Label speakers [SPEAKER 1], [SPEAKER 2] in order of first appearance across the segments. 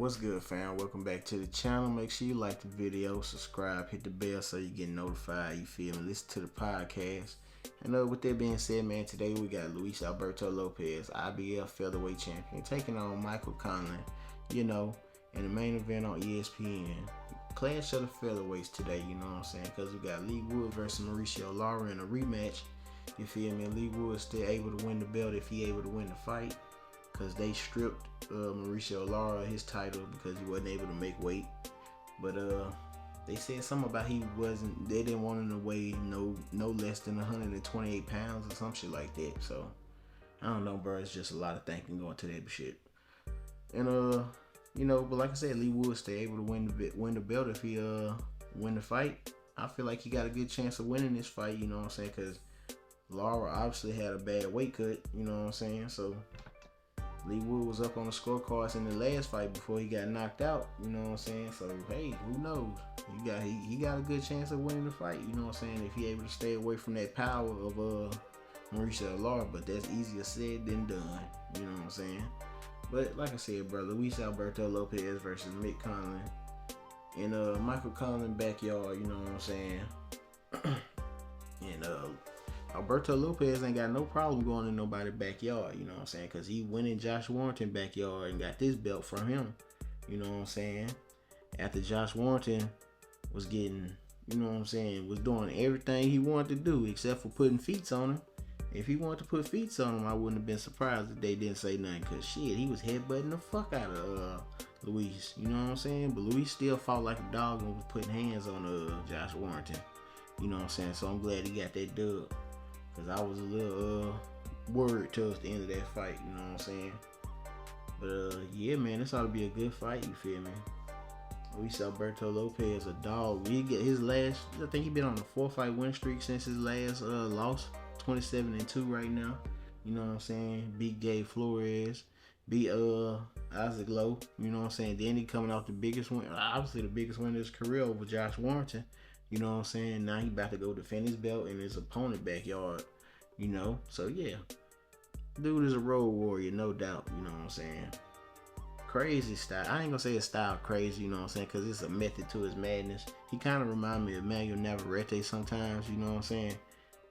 [SPEAKER 1] What's good, fam? Welcome back to the channel. Make sure you like the video, subscribe, hit the bell so you get notified, you feel me? Listen to the podcast. And with that being said, man, today we got Alberto Lopez, IBF Featherweight Champion, taking on Michael Conlan, in the main event on ESPN. Clash of the Featherweights today, you know what I'm saying? Because we got Leigh versus Mauricio Lara in a rematch, you feel me? Leigh still able to win the belt if he able to win the fight, because they stripped Mauricio Lara his title because he wasn't able to make weight. But they said something about they didn't want him to weigh no less than 128 pounds or some shit like that. So I don't know, bro. It's just a lot of thinking going to that shit. And but like I said, Leigh would stay able to win the belt if he win the fight. I feel like he got a good chance of winning this fight, you know what I'm saying? Because Lara obviously had a bad weight cut, you know what I'm saying? So Leigh was up on the scorecards in the last fight before he got knocked out, you know what I'm saying? So hey, who knows? He got a good chance of winning the fight, you know what I'm saying? If he able to stay away from that power of Mauricio Lara, but that's easier said than done, you know what I'm saying? But like I said, bro, Alberto Lopez versus Mick Conlan in Michael Conlan backyard, you know what I'm saying? And Alberto Lopez ain't got no problem going in nobody's backyard, you know what I'm saying? Because he went in Josh Warrington's backyard and got this belt from him, you know what I'm saying? After Josh Warrington was getting, you know what I'm saying, was doing everything he wanted to do except for putting feet on him. If he wanted to put feet on him, I wouldn't have been surprised if they didn't say nothing, because shit, he was headbutting the fuck out of Luis, you know what I'm saying? But Luis still fought like a dog and was putting hands on Josh Warrington, you know what I'm saying? So I'm glad he got that dub. Cause I was a little worried towards the end of that fight, you know what I'm saying? But yeah, man, this ought to be a good fight, you feel me? Luis Alberto Lopez, a dog. He get his last, I think he been on a 4-fight win streak since his last loss, 27-2 right now. You know what I'm saying? Beat Gabe Flores, beat Isaac Lowe, you know what I'm saying? Then he coming off the biggest win, obviously the biggest win of his career over Josh Warrington. You know what I'm saying? Now he about to go defend his belt in his opponent's backyard, you know? So yeah, dude is a road warrior, no doubt, you know what I'm saying? Crazy style. I ain't gonna say his style crazy, you know what I'm saying? Because it's a method to his madness. He kind of remind me of Manuel Navarrete sometimes, you know what I'm saying?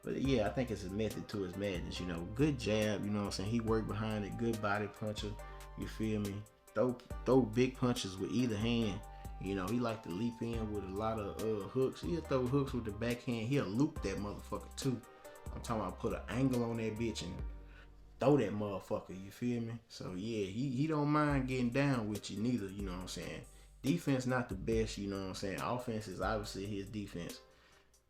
[SPEAKER 1] But yeah, I think it's a method to his madness, you know? Good jab, you know what I'm saying? He worked behind it, good body puncher, you feel me? Throw big punches with either hand. You know, he like to leap in with a lot of hooks. He'll throw hooks with the backhand. He'll loop that motherfucker too. I'm talking about put an angle on that bitch and throw that motherfucker, you feel me? So yeah, he don't mind getting down with you neither, you know what I'm saying? Defense not the best, you know what I'm saying? Offense is obviously his defense.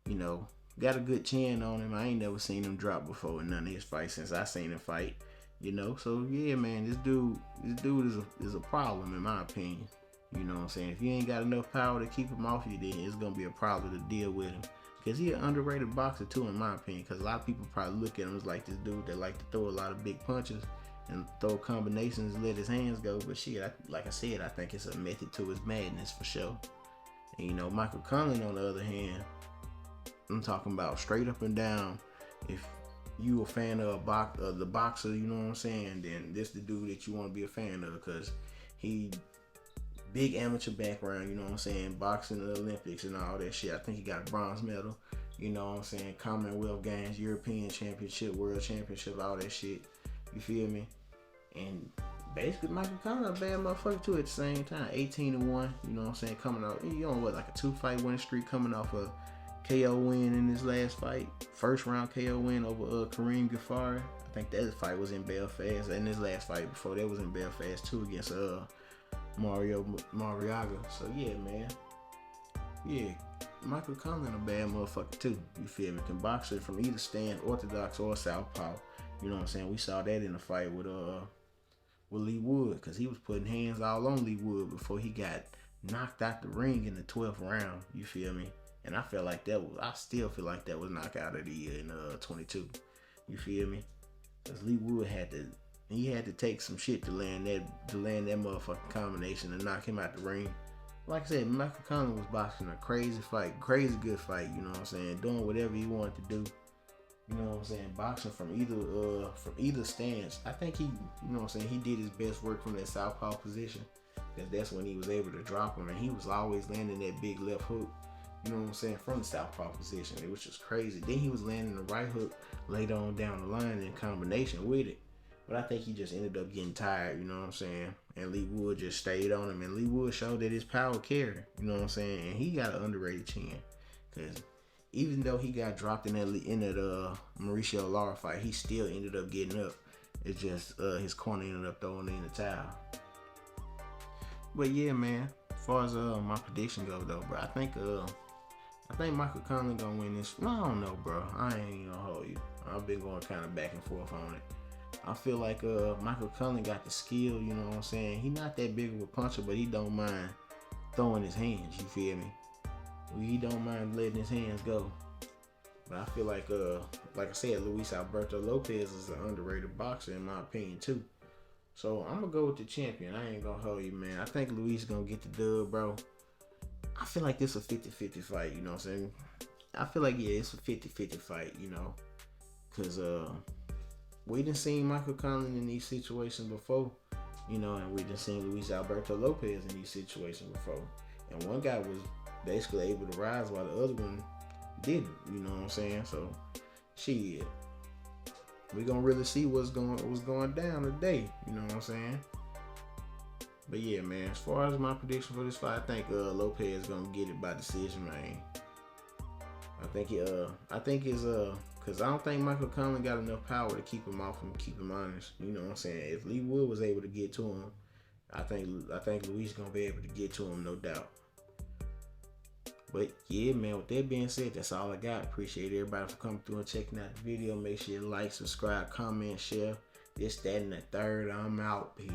[SPEAKER 1] You know, got a good chin on him. I ain't never seen him drop before in none of his fights since I seen him fight. You know, so yeah, man, this dude is a problem in my opinion. You know what I'm saying? If you ain't got enough power to keep him off you, then it's going to be a problem to deal with him. Because he an underrated boxer too, in my opinion. Because a lot of people probably look at him as like this dude that like to throw a lot of big punches and throw combinations and let his hands go. But shit, like I said, I think it's a method to his madness for sure. And you know, Michael Conlan on the other hand, I'm talking about straight up and down. If you a fan of the boxer, you know what I'm saying, then this the dude that you want to be a fan of, because he big amateur background, you know what I'm saying, boxing, the Olympics and all that shit. I think he got a bronze medal, you know what I'm saying, Commonwealth Games, European Championship, World Championship, all that shit, you feel me? And basically Michael Conlan a bad motherfucker too at the same time. 18-1, you know what I'm saying, coming off, you know what, like a 2-fight win streak, coming off a KO win in his last fight, first round KO win over Kareem Ghaffari. I think that fight was in Belfast, and his last fight before that was in Belfast too, against Mario Mariaga. So yeah, man. Yeah, Michael Conlan a bad motherfucker too. You feel me? Can box it from either stand, orthodox or southpaw. You know what I'm saying? We saw that in the fight with Leigh Wood, because he was putting hands all on Leigh Wood before he got knocked out the ring in the 12th round. You feel me? And I still feel like that was knockout of the year in 22. You feel me? Because Leigh Wood had to take some shit to land that motherfucking combination and knock him out the ring. Like I said, Michael Conlan was boxing a crazy fight, crazy good fight, you know what I'm saying? Doing whatever he wanted to do. You know what I'm saying? Boxing from either stance. I think he, you know what I'm saying, he did his best work from that southpaw position. because that's when he was able to drop him, and he was always landing that big left hook, you know what I'm saying, from the southpaw position, which was crazy. Then he was landing the right hook later on down the line in combination with it. But I think he just ended up getting tired, you know what I'm saying? And Leigh Wood just stayed on him. And Leigh Wood showed that his power carried, you know what I'm saying? And he got an underrated chin. Because even though he got dropped in that Mauricio Lara fight, he still ended up getting up. It's just his corner ended up throwing in the towel. But yeah, man, as far as my prediction goes though, bro, I think Michael Conlan gonna win this. No, I don't know, bro. I ain't gonna hold you. I've been going kind of back and forth on it. I feel like Michael Conlan got the skill, you know what I'm saying? He not that big of a puncher, but he don't mind throwing his hands, you feel me? He don't mind letting his hands go. But I feel like I said, Luis Alberto Lopez is an underrated boxer in my opinion too. So I'm gonna go with the champion. I ain't gonna hold you, man. I think Luis gonna get the dub, bro. I feel like this is a 50-50 fight, you know what I'm saying? I feel like, yeah, it's a 50-50 fight, you know? Because we done seen Michael Conlan in these situations before, you know, and we done seen Luis Alberto Lopez in these situations before. And one guy was basically able to rise while the other one didn't, you know what I'm saying? So, shit. We gonna really see what's going down today, you know what I'm saying? But yeah, man, as far as my prediction for this fight, I think Lopez gonna get it by decision, man. I think because I don't think Michael Conlan got enough power to keep him off and keep him honest. You know what I'm saying? If Leigh Wood was able to get to him, I think Luis gonna be able to get to him, no doubt. But yeah, man, with that being said, that's all I got. Appreciate everybody for coming through and checking out the video. Make sure you like, subscribe, comment, share. This, that, and the third. I'm out. Peace.